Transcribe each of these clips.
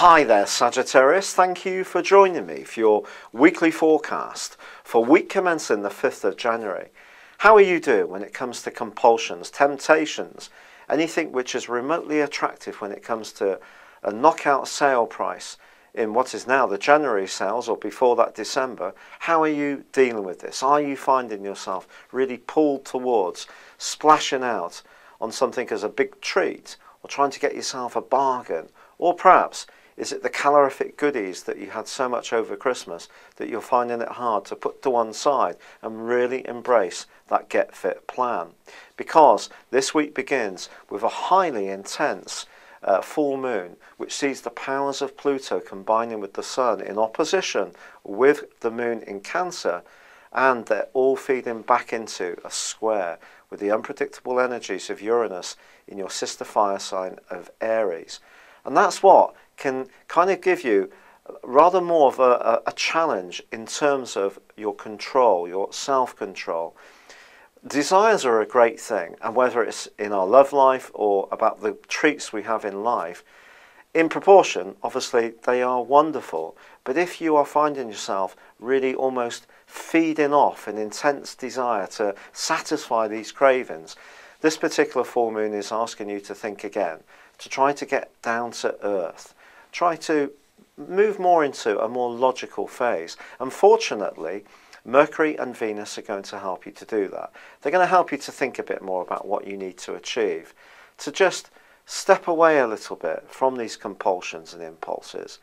Hi there, Sagittarius. Thank you for joining me for your weekly forecast for week commencing the 5th of January. How are you doing when it comes to compulsions, temptations, anything which is remotely attractive when it comes to a knockout sale price in what is now the January sales or before that December? How are you dealing with this? Are you finding yourself really pulled towards splashing out on something as a big treat, or trying to get yourself a bargain? Or perhaps is it the calorific goodies that you had so much over Christmas that you're finding it hard to put to one side and really embrace that Get Fit plan? Because this week begins with a highly intense full moon, which sees the powers of Pluto combining with the Sun in opposition with the moon in Cancer, and they're all feeding back into a square with the unpredictable energies of Uranus in your sister fire sign of Aries. And that's what can kind of give you rather more of a challenge in terms of your control, your self-control. Desires are a great thing, and whether it's in our love life or about the treats we have in life, in proportion, obviously, they are wonderful. But if you are finding yourself really almost feeding off an intense desire to satisfy these cravings, this particular full moon is asking you to think again, to try to get down to earth, try to move more into a more logical phase. Unfortunately, Mercury and Venus are going to help you to do that. They're going to help you to think a bit more about what you need to achieve, to just step away a little bit from these compulsions and impulses.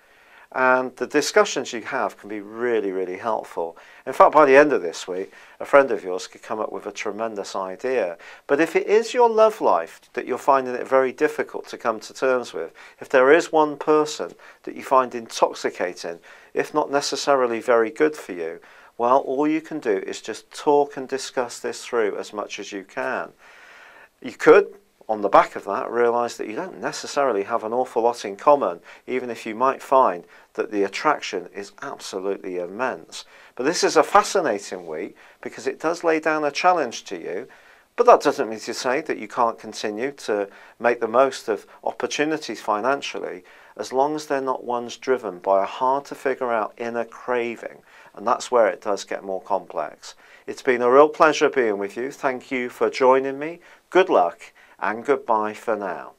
And the discussions you have can be really, really helpful. In fact, by the end of this week, a friend of yours could come up with a tremendous idea. But if it is your love life that you're finding it very difficult to come to terms with, if there is one person that you find intoxicating, if not necessarily very good for you, well, all you can do is just talk and discuss this through as much as you can. You could, on the back of that, realise that you don't necessarily have an awful lot in common, even if you might find that the attraction is absolutely immense. But this is a fascinating week because it does lay down a challenge to you, but that doesn't mean to say that you can't continue to make the most of opportunities financially, as long as they're not ones driven by a hard to figure out inner craving, and that's where it does get more complex. It's been a real pleasure being with you. Thank you for joining me. Good luck and goodbye for now.